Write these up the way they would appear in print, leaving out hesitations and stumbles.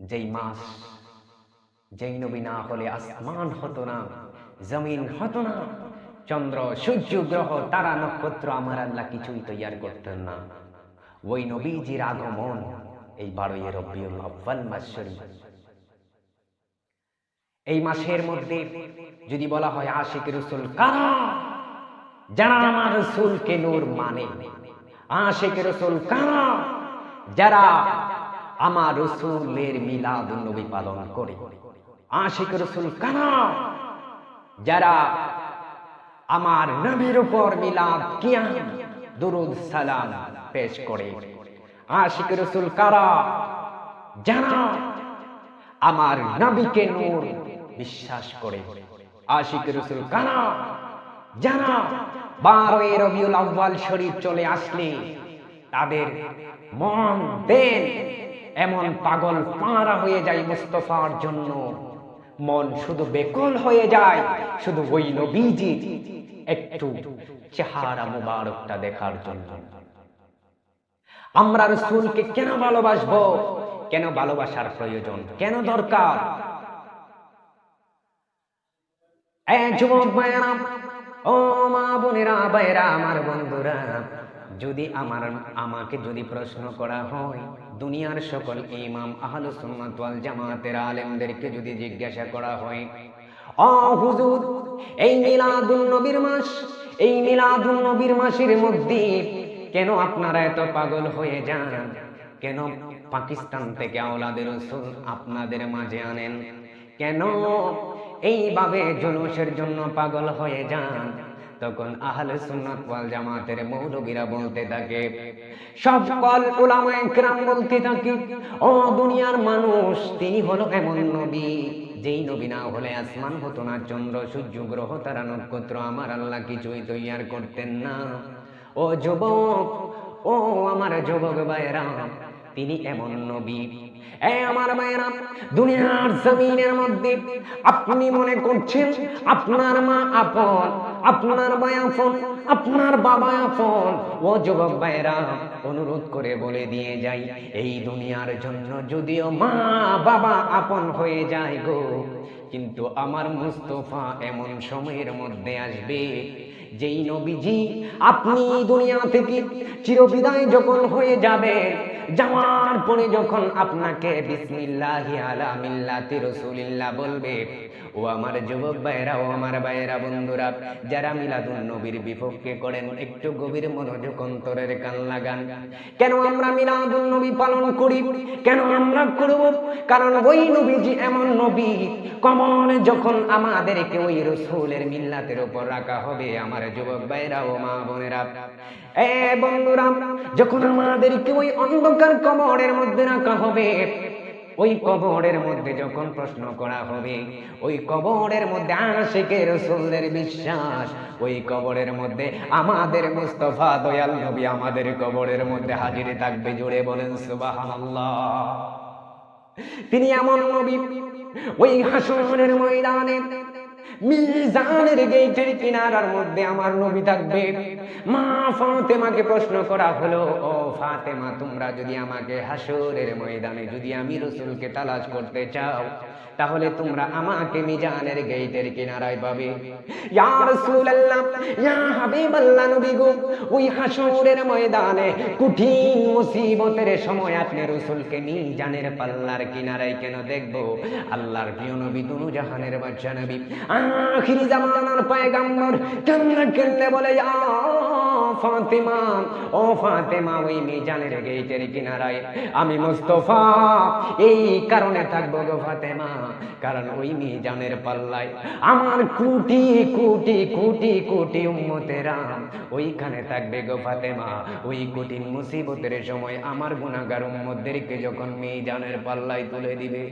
যেই মাস, যেই নবী না হলে আসমান হতো না, জমিন হতো না, চন্দ্র সূর্য গ্রহ তারা নক্ষত্র আমার আল্লাহ কিছুই তৈয়ার করতেন না। ওই নবীজির আগমন এই 12ই রবিউল আউয়াল মাস শরীফ। এই মাসের মধ্যে যদি বলা হয় আশিক রাসূল কারা, যারা আমার রাসূলকে নূর মানে। আশিক রাসূল কারা, যারা আমার রাসূলের মিলাদুন নবী পালন করে। আশিক রাসূল কারা, যারা আমার নবীর উপর মিলাদ কিয়াম দুরূদ সালাম পেশ করে। আশিক রাসূল কারা, যারা আমার নবীকে নূর বিশ্বাস করে। আশিক রাসূল কারা, যারা 12ই রবিউল আউয়াল শরীফ চলে আসলে তাদের মন দেন এমন পাগল পাড়া হয়ে যায় মুস্তাফার জন্য, মন শুধু বেকুল হয়ে যায় শুধু ওই নবীজি একটু চেহারা মুবারকটা দেখার জন্য। আমরা রাসূলকে কেন ভালোবাসবো, কেন ভালোবাসার প্রয়োজন, কেন দরকার? যুবক ভাইয়েরা, ও মা বোনেরা, ভাইয়েরা, আমার বন্ধুরা, যদি আমাকে যদি প্রশ্ন করা হয়, দুনিয়ার সকল ইমাম আহলুস সুন্নাত ওয়াল জামাতের আলেমদেরকে যদি জিজ্ঞাসা করা হয়, ও হুজুর, এই মিলাদুন নবীর মাস, এই মিলাদুন নবীর মাসের মধ্যে কেন আপনারা এত পাগল হয়ে যান? কেন পাকিস্তান থেকে আওলাদের রাসূল আপনাদের মাঝে আনেন? কেন এইভাবে জুলুসের জন্য পাগল হয়ে যান? তখন আহলে সুন্নাত ওয়াল জামাতের মৌলবীরা বলতে থাকে, সকল উলামায়ে কেরাম বলতে থাকে, ও দুনিয়ার মানুষ, তিনি হলো এমন নবী, যেই নবী না হলে আসমান হতো না, চন্দ্র সূর্য গ্রহ তারা নক্ষত্র আমার আল্লাহ কিছুই তৈয়ার করতেন না। ও যুবক, ও আমার যুবক ভাইয়েরা, তিনি এমন নবী। আমার ভাইয়েরা, দুনিয়ার জমিনের মধ্যে আপনি মনে করছেন আপনার মা আপন, আপনার ভাই আপন, আপনার বাবা আপন। ও যুবক ভাইয়েরা, অনুরোধ করে বলে দিয়ে যাই, এই দুনিয়ার জন্য যদিও মা বাবা আপন হয়ে যায় গো, কিন্তু আমার মুস্তাফা এমন সময়ের মধ্যে আসবে যেই নবীজি আপনি দুনিয়া থেকে চিরবিদায় যখন হয়ে যাবেন, যাওয়ার পরে যখন আপনাকে বিসমিল্লাহি আলা মিল্লাতি রাসূলিল্লাহ বলবে, ও আমার যুবক ভাইয়েরা, ও আমার ভাইয়েরা, বন্ধুরা, যারা মিলাদুন নবীর বিপক্ষে করেন, একটু গভীর মনোযোগ অন্তরের কান লাগান। কেন আমরা মিলাদুন নবী পালন করি? কেন আমরা করব? কারণ ওই নবীজি এমন নবী, কবরে যখন আমাদেরকে ওই রাসূলের মিল্লাতের উপর রাখা হবে, আমার যুবক ভাইয়েরা ও মা বোনেরা, বন্ধুরা, যখন আমাদেরকে ওই অন্ধকার কবরের মধ্যে রাখা হবে, ওই কবরের মধ্যে যখন প্রশ্ন করা হবে, ওই কবরের মধ্যে আশিকে রাসূলের বিশ্বাস, ওই কবরের মধ্যে আমাদের মুস্তাফা দয়াল নবী আমাদের কবরের মধ্যে হাজির থাকবে। জোরে বলেন সুবহানাল্লাহ। তিনি এমন নবী, ওই হাসরের ময়দানে মিজানের গেটের কিনারার মধ্যে আমার নবী থাকবে। মা ফাতেমাকে প্রশ্ন করা হলো, ও ফাতেমা, তোমরা যদি আমাকে হাসরের ময়দানে যদি আমি রাসূলকে তালাশ করতে চাও, তাহলে তোমরা আমাকে মিজানের গেটের কিনারায় পাবে। ইয়া রাসূলুল্লাহ, ইয়া হাবিবাল্লাহ, নবী গো, ওই হাসরের ময়দানে কঠিন মুসিবতের সময় আপনি রাসূলকে মিজানের পাল্লার কিনারায় কেন দেখব? আল্লাহর প্রিয় নবী, দুনু জাহানের বাদশা নবী, আখিরি জামানার পয়গম্বর কান্না কেঁদে বলে, ইয়া ফাতেমা, ও ফাতেমা, ওই মিজানের গেটের কিনারায় আমি মুস্তাফা এই কারণে থাকবো গো ফাতেমা, কারণ ওই মিজানের পাল্লায় আমার কোটি কোটি কোটি কোটি উম্মতেরা ওইখানে থাকবে গো ফাতেমা। ওই কঠিন মুসিবতের সময় আমার গুনাহগার উম্মতদেরকে যখন মিজানের পাল্লায় তুলে দিবে,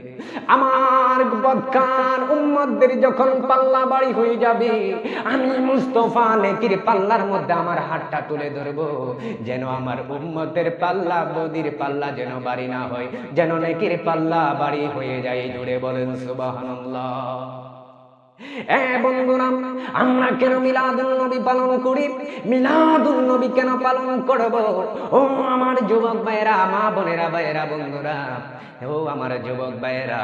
আমার বদকার উম্মতদের যখন পাল্লা বাড়ি হয়ে যাবে, আমি মুস্তাফা নেকির পাল্লার মধ্যে আমার হাতটা তুলে ধরবো, যেন আমার উম্মতের পাল্লা, বদির পাল্লা যেন বাড়ি না হয়, যেন নেকির পাল্লা বাড়ি হয়ে যায়। জুড়ে বলেন সুবহানাল্লাহ। বন্ধুরা, আমরা কেন মিলাদুন নবী পালন করি? মিলাদুন নবী কেন পালন করব? ও আমার যুবক ভাইয়েরা, মা বোনেরা, ভাইয়েরা, বন্ধুরা, ও আমার যুবক ভাইয়েরা,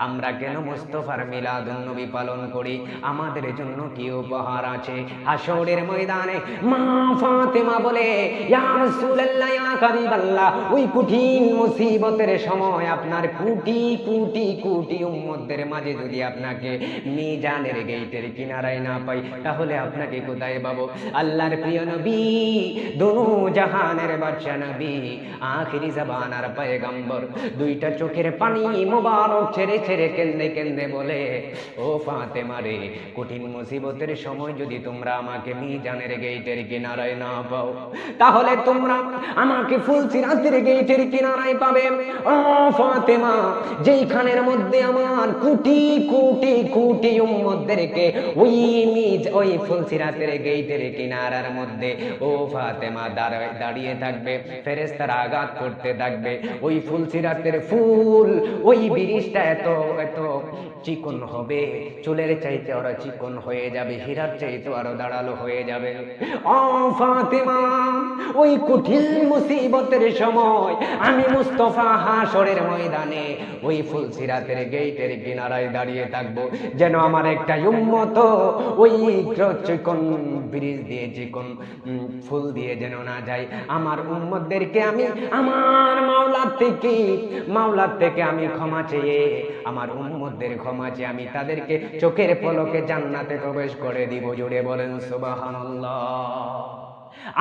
আমরা কেন মুস্তাফার মিলাদুন নবী পালন করি? আমাদের জন্য কি উপহার আছে? হাশরের ময়দানে মা ফাতেমা বলে, ইয়া রাসূলুল্লাহ, ইয়া হাবিবাল্লাহ, ওই কঠিন মুসিবতের সময় আপনার কোটি কোটি কোটি উম্মতদের মাঝে যদি আপনাকে মিজানের গেটের কিনারায় না পাই, তাহলে আপনাকে কোথায় পাবো? আল্লাহর প্রিয় নবী, দুনু জাহানের বাদশা নবী, আখিরি জামানার পয়গম্বর, দুইটা চোখের পানি মোবারক ছেড়ে ছেড়ে কেন্দে কেন্দে বলে, ও ফাতেমা রে, কঠিন মুসিবতের সময় যদি তোমরা আমাকে মিজানের গেটের কিনারায় না পাও, তাহলে তোমরা আমাকে ফুলসিরাতের গেটের কিনারায় পাবে। ও ফাতেমা, যেইখানের মধ্যে আমার কোটি কোটি কোটি উম্মতদেরকে ওই ফুলসিরাতের গেটের কিনারার মধ্যে ও ফাতেমা দাঁড়িয়ে থাকবে, ফেরেশতারা আঘাত করতে থাকবে, ওই ফুলসিরাতের ফুল, ওই বিরিশটা এত এত চিকন হবে, চুলের চাইতে আরো চিকন হয়ে যাবে, হীরার চাইতে আরো দাঁড়ালো হয়ে যাবে। ও ফাতেমা, ওই কঠিন মুসিবতের সময় আমি মুস্তাফা হাশরের ময়দানে ওই ফুলসিরাতের গেটের কিনারায় দাঁড়িয়ে থাকবো, যেন আমার একটা উম্মত ওই চিকন ব্রিজ দিয়ে, চিকন ফুল দিয়ে যেন না যায়। আমার উম্মতদেরকে আমি আমার মাওলার থেকে আমি ক্ষমা চেয়ে, আমার উম্মতদের ক্ষমা চেয়ে আমি তাদেরকে চোখের পলকে জান্নাতে প্রবেশ করে দিব। জুড়ে বলেন সুবহানাল্লাহ।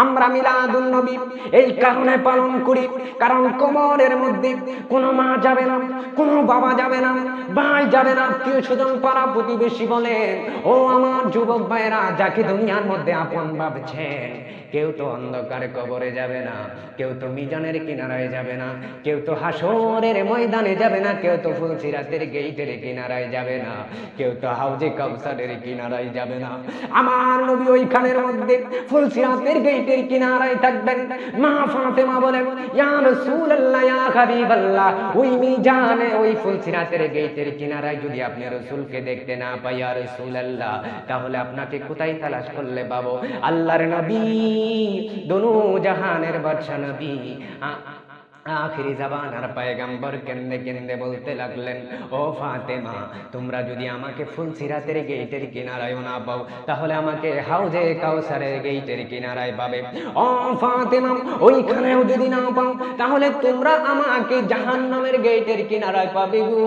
আমরা মিলাদুন নবী এই কারণে পালন করি, কারণ কবরের মধ্যে কোনো মা যাবে না, কোনো বাবা যাবে না, ভাই যাবে না, আত্মীয় স্বজন পাড়া প্রতিবেশী বলেন, ও আমার যুবক ভাইরা, যাকে দুনিয়ার মধ্যে আপন ভাবছেন, কেউ তো অন্ধকারে কবরে যাবে না, কেউ তো মিজানের কিনারায় যাবে না, কেউ তো হাশরের ময়দানে যাবে না, কেউ তো ফুলসিরাতের গেটের কিনারায় যাবে না, কেউ তো হাউজে কাউসারের কিনারায় যাবে না। আমার নবী ওইখানের মধ্যে ফুলসিরাতের গেটের কিনারায় থাকবেন। মা ফাতেমা বলেন, ইয়া রাসূলুল্লাহ, ইয়া হাবিবাল্লাহ, ওই মিজানে, ওই ফুলসিরাতের গেটের কিনারায় যদি আপনি রাসূলকে দেখতে না পাই, ইয়া রাসূলুল্লাহ, তাহলে আপনাকে কোথায় তালাশ করলে পাবো? আল্লাহর নবী, দুনু জাহানের বাদশা নবী, আখিরি জামানার পয়গম্বর কেন্দে কেন্দে বলতে লাগলেন, ও ফাতেমা, তোমরা যদি আমাকে ফুলসিরাতের গেটের কিনারায় না পাও, তাহলে আমাকে হাউজে কাউসারের গেটের কিনারায় পাবে। ও ফাতেমা, ওইখানেও যদি না পাও, তাহলে তোমরা আমাকে জাহান্নামের গেটের কিনারায় পাবে গো,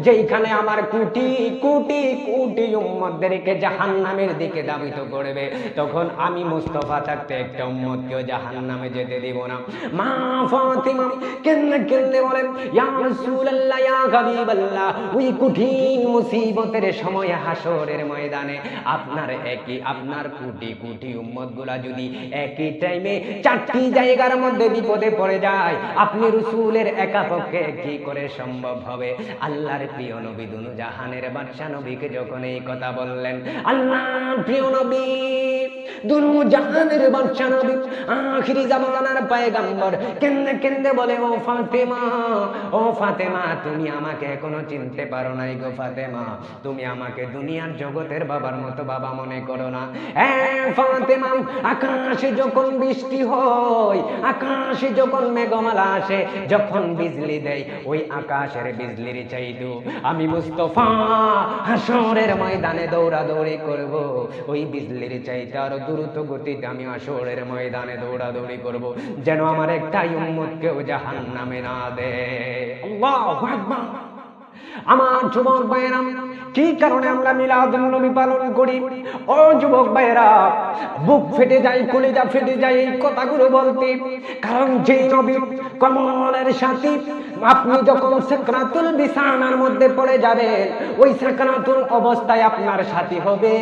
যেইখানে আমার কোটি কোটি কোটি উম্মতদেরকে জাহান্নামের দিকে ধাবিত করবে। তখন আমি মুস্তাফা থাকতে একটা উম্মতকেও জাহান্নামে যেতে দিব না। মা ফাতেমা কেন্দে বলেন, ইয়া রাসূলুল্লাহ, ইয়া হাবিবাল্লাহ, ওই কঠিন মুসিবতের সময় হাশরের ময়দানে আপনার কোটি কোটি উম্মতগুলা যদি একই টাইমে চারটি জায়গার মধ্যে বিপদে পড়ে যায়, আপনি রাসূলের একা পক্ষে কি করে সম্ভব হবে? আল্লাহর প্রিয় নবী, দুনু জাহানের বাদশা নবীকে যখন এই কথা বললেন, আল্লাহর প্রিয় নবী, দুনু জাহানের বাদশা নবী, আখিরি জামানার পয়গম্বর কেন্দে কেন্দে বলে, ও ফাতেমা, ও ফাতেমা, তুমি আমাকে এখনো চিনতে পারো নাই গো ফাতেমা, তুমি আমাকে দুনিয়ার জগতের বাবার মতো বাবা মনে করো না। ফাতেমা, আকাশে যখন বৃষ্টি হয়, আকাশে যখন মেঘমালা আসে, যখন বিজলি দেয়, ওই আকাশের বিজলির চাইতো আমি মুস্তাফা হাশরের ময়দানে দৌড়াদৌড়ি করব, ওই বিজলির চাইতে আরো দ্রুত গতিতে আমি হাশরের ময়দানে দৌড়াদৌড়ি করব, যেন আমার একটা উম্মত কেউ জাহান্নামে না দেয়। আল্লাহু আকবার। আমার যুবক ভাইয়েরা, কি কারণে আমরা মিলাদুন নবী পালন করি? ও যুবক ভাইয়েরা, বুক ফেটে যায়, কলিজা ফেটে যায় এই কথাগুলো বলতে, কারণ যেই নবী কমলের সাথী, আপনি যখন সাকরাতুল বিছানার মধ্যে পড়ে যাবেন, ওই সাকরাতুল অবস্থায় আপনার সাথী হবে।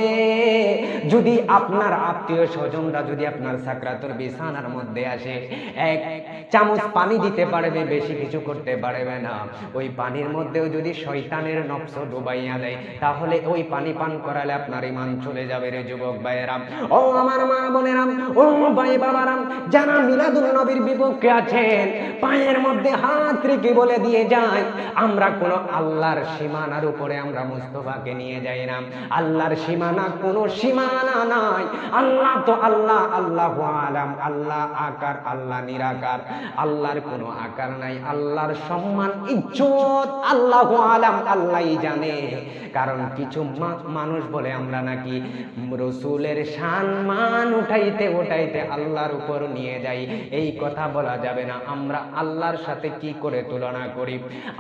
যদি আপনার আত্মীয় স্বজনরা যদি আপনার সাকরাতুল বিছানার মধ্যে আসে, এক চামচ পানি দিতে পারবে, বেশি কিছু করতে পারবে না। ওই পানির মধ্যেও যদি শয়তানের নফস ডুবাইয়া দেয়, তাহলে ওই পানি পান করালে আপনার ঈমান চলে যাবে রে যুবক ভাইয়েরা। ও আমার মা বোনেরা, ও ভাই বাবারা, যারা মিলাদুন নবীর বিপক্ষে আছেন, পায়ের মধ্যে হাত রেখে বলে দিয়ে যায় আমরা কোন আল্লাহর সীমানার উপরে আমরা মুস্তাফাকে নিয়ে যাই না। আল্লাহর সীমানা কোনো সীমানা নাই। আল্লাহ তো আল্লাহ, আল্লাহু আলাম, আল্লাহ আকার, আল্লাহ নিরাকার, আল্লাহর কোনো আকার নাই। আল্লাহর সম্মান ইজ্জত আল্লাহু আলাম, আল্লাহই জানে। কারণ কিছু মানুষ বলে আমরা নাকি রাসূলের সম্মান উঠাইতে উঠাইতে আল্লাহর উপর নিয়ে যাই। এই কথা বলা যাবে না। আমরা আল্লাহর সাথে কি করে তুলনা করি?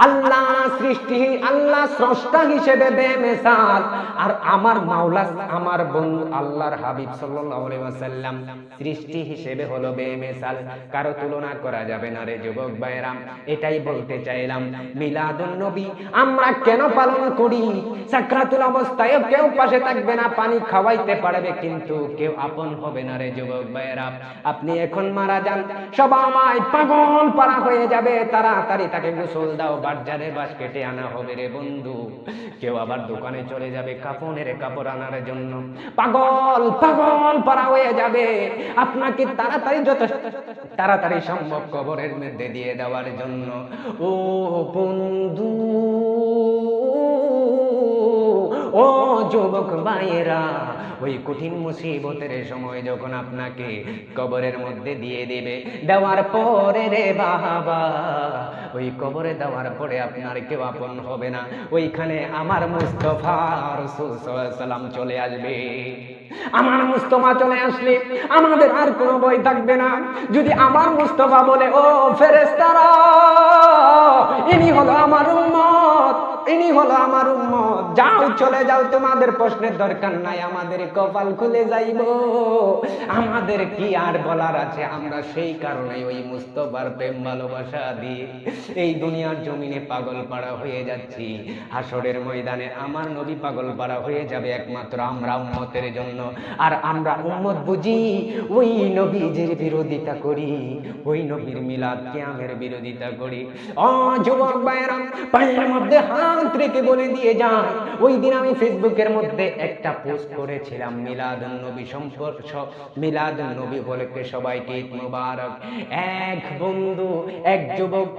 আল্লাহ সৃষ্টি, আল্লাহ স্রষ্টা হিসেবে বেমিসাল, আর আমার মাওলা, আমার বন্ধু আল্লাহর হাবিব সাল্লাল্লাহু আলাইহি ওয়াসাল্লাম সৃষ্টি হিসেবে হলো বেমিসাল। কারো তুলনা করা যাবে না রে যুবক ভাইরা। এটাই বলতে চাইলাম। মিলাদুন নবী আমরা কেন পালন করি? সাকরাতুল অবস্থায় কেউ পাশে থাকবে না, পানি খাওয়াইতে পারবে, কিন্তু কেউ আপন হবে না রে যুবক ভাইরা। আপনি এখন মারা যান, সবাই পাগল পারা হয়ে যাবে, তাড়াতাড়ি তাকে গোসল দাও, বাজারে বাস কেটে আনা হবে রে বন্ধু। কেউ আবার দোকানে চলে যাবে কাপড়ের কাপড় আনার জন্য, পাগল পাগল পারা হয়ে যাবে। আপনাকে তাড়াতাড়ি, যত তাড়াতাড়ি সম্ভব কবরের মধ্যে দিয়ে দেওয়ার জন্য। ও বন্ধু, ও যুবক ভাইয়েরা, ওই কঠিন মুসিবতের সময় যখন আপনাকে কবরের মধ্যে দিয়ে দিবে, দেওয়ার পরে রে বাবা, ওই কবরে দেওয়ার পরে আপনার কেউ আপন হবে না। ওইখানে আমার মুস্তাফা রাসূল সাল্লাল্লাহু আলাইহি ওয়াসাল্লাম চলে আসবে। আমার মুস্তাফা চলে আসলে আমাদের আর কোনো ভয় থাকবে না। যদি আমার মুস্তাফা বলে, ও ফেরেশতারা, ইনি হলো আমার উম্মত, ইনি হলো আমার উম্মত, যাও চলে যাও, তোমাদের প্রশ্নের দরকার নাই, আমাদের কপাল খুলে যাইব, আমাদের কি আর বলার আছে? আমরা সেই কারণে ওই মুস্তাফার প্রেম ভালোবাসা দিয়ে এই দুনিয়ার জমিনে পাগল পাড়া হয়ে যাচ্ছি। হাসরের ময়দানে আমার নবী পাগল পাড়া হয়ে যাবে একমাত্র আমরা উম্মতের জন্য। আর আমরা উম্মত বুঝি ওই নবীজির বিরোধিতা করি, ওই নবীর মিলাদ কিয়ামের বিরোধিতা করি। ও যুবক ভাইরা, পায়ের মধ্যে হাত রেখে বলে দিয়ে যায়, ওই দিন আমি ফেসবুকের মধ্যে একটা পোস্ট করেছিলাম মিলাদুন নবী সম্পর্ক, মিলাদুন নবী বলকে সবাইকে ঈদ মোবারক। এক বন্ধু, এক যুবক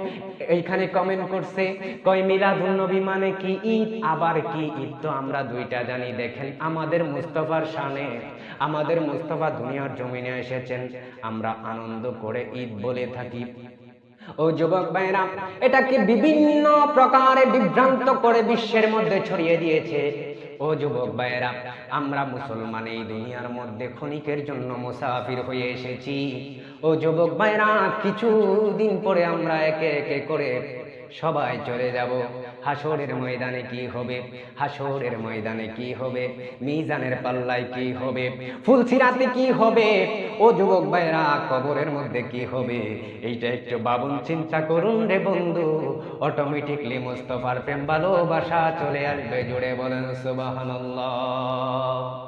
এইখানে কমেন্ট করছে, কয় মিলাদুন নবী মানে কি ঈদ, আবার কি ঈদ? তো আমরা দুইটা জানি। দেখেন, আমাদের মুস্তাফার শানে, আমাদের মুস্তাফা দুনিয়ার জমিনে এসেছেন, আমরা আনন্দ করে ঈদ বলে থাকি। ও যুবক ভাইরা, এটাকে বিভিন্ন প্রকারে বিভ্রান্ত করে বিশ্বের মধ্যে ছড়িয়ে দিয়েছে। ও যুবক ভাইরা, আমরা মুসলমান এই দুনিয়ার মধ্যে ক্ষণিকের জন্য মুসাফির হয়ে এসেছি। ও যুবক ভাইরা, কিছুদিন পরে আমরা একে একে করে সবাই চলে যাব। হাসরের ময়দানে কি হবে? হাসরের ময়দানে কি হবে? মিজানের পাল্লায় কি হবে? ফুলসিরাতে কি হবে? ও যুবক ভাইরা, কবরের মধ্যে কি হবে? এইটা একটু ভাবুন, চিন্তা করুন রে বন্ধু। অটোমেটিকলি মুস্তাফার প্রেম ভালোবাসা চলে আসবে। জুড়ে বলেন সুবহানাল্লাহ।